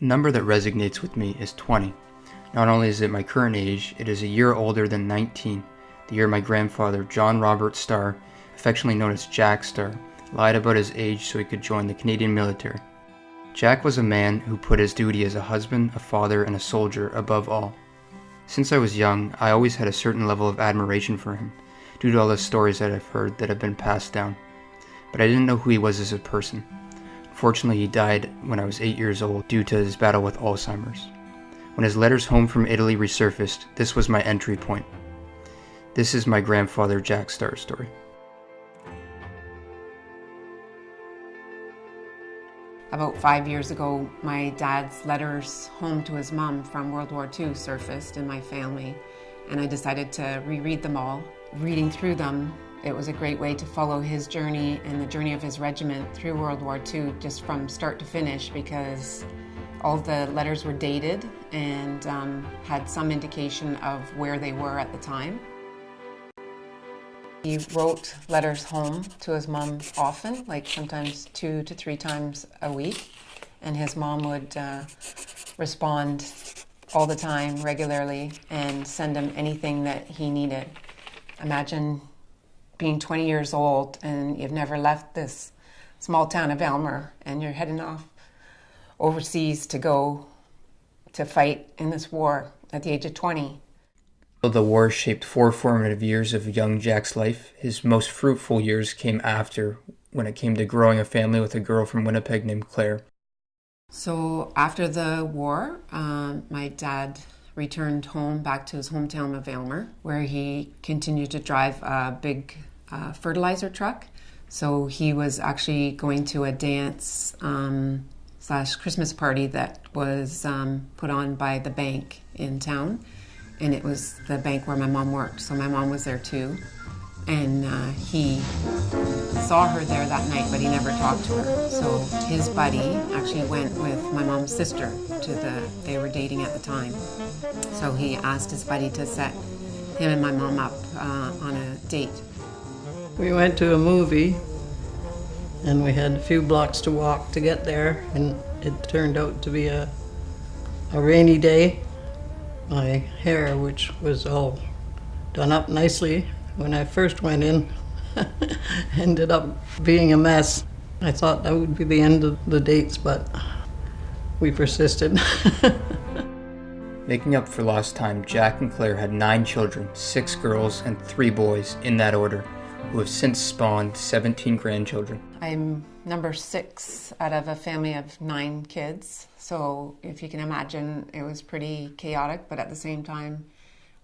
A number that resonates with me is 20. Not only is it my current age, it is a year older than 19, the year my grandfather, John Robert Starr, affectionately known as Jack Starr, lied about his age so he could join the Canadian military. Jack was a man who put his duty as a husband, a father, and a soldier above all. Since I was young, I always had a certain level of admiration for him, due to all the stories that I've heard that have been passed down. But I didn't know who he was as a person. Fortunately, he died when I was 8 years old due to his battle with Alzheimer's. When his letters home from Italy resurfaced, this was my entry point. This is my grandfather Jack Starr's story. About 5 years ago, my dad's letters home to his mom from World War II surfaced in my family, and I decided to reread them all. Reading through them, it was a great way to follow his journey and the journey of his regiment through World War II, just from start to finish, because all the letters were dated and had some indication of where they were at the time. He wrote letters home to his mom often, like sometimes 2 to 3 times a week, and his mom would respond all the time, regularly, and send him anything that he needed. Imagine being 20 years old and you've never left this small town of Aylmer and you're heading off overseas to go to fight in this war at the age of 20. Though the war shaped 4 formative years of young Jack's life, his most fruitful years came after, when it came to growing a family with a girl from Winnipeg named Claire. So after the war, my dad returned home back to his hometown of Aylmer, where he continued to drive a big fertilizer truck. So he was actually going to a dance / Christmas party that was put on by the bank in town. And it was the bank where my mom worked. So my mom was there too. And he saw her there that night, but he never talked to her. So his buddy actually went with my mom's sister they were dating at the time. So he asked his buddy to set him and my mom up on a date. We went to a movie and we had a few blocks to walk to get there, and it turned out to be a rainy day. My hair, which was all done up nicely when I first went in, ended up being a mess. I thought that would be the end of the dates, but we persisted. Making up for lost time, Jack and Claire had 9 children, 6 girls and 3 boys, in that order, who have since spawned 17 grandchildren. I'm number 6 out of a family of 9 kids. So if you can imagine, it was pretty chaotic, but at the same time,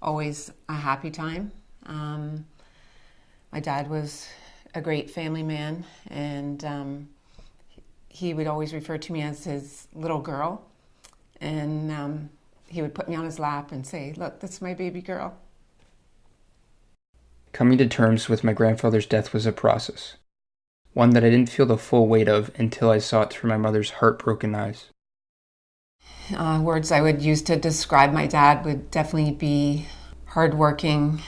always a happy time. My dad was a great family man, and he would always refer to me as his little girl. And he would put me on his lap and say, "Look, that's my baby girl." Coming to terms with my grandfather's death was a process, one that I didn't feel the full weight of until I saw it through my mother's heartbroken eyes. Words I would use to describe my dad would definitely be hardworking,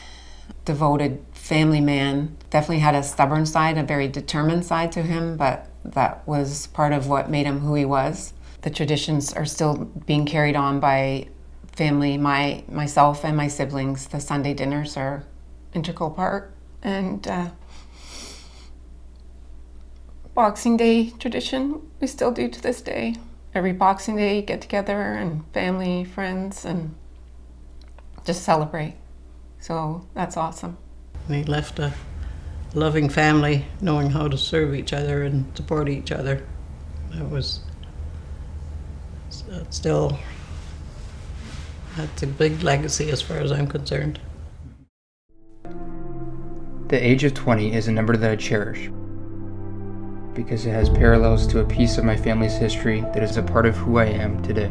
devoted family man. Definitely had a stubborn side, a very determined side to him, but that was part of what made him who he was. The traditions are still being carried on by family. Myself and my siblings, the Sunday dinners are integral part, and Boxing Day tradition we still do to this day. Every Boxing Day, get together and family, friends, and just celebrate. So that's awesome. We left a loving family, knowing how to serve each other and support each other. That was still, that's a big legacy as far as I'm concerned. The age of 20 is a number that I cherish, because it has parallels to a piece of my family's history that is a part of who I am today.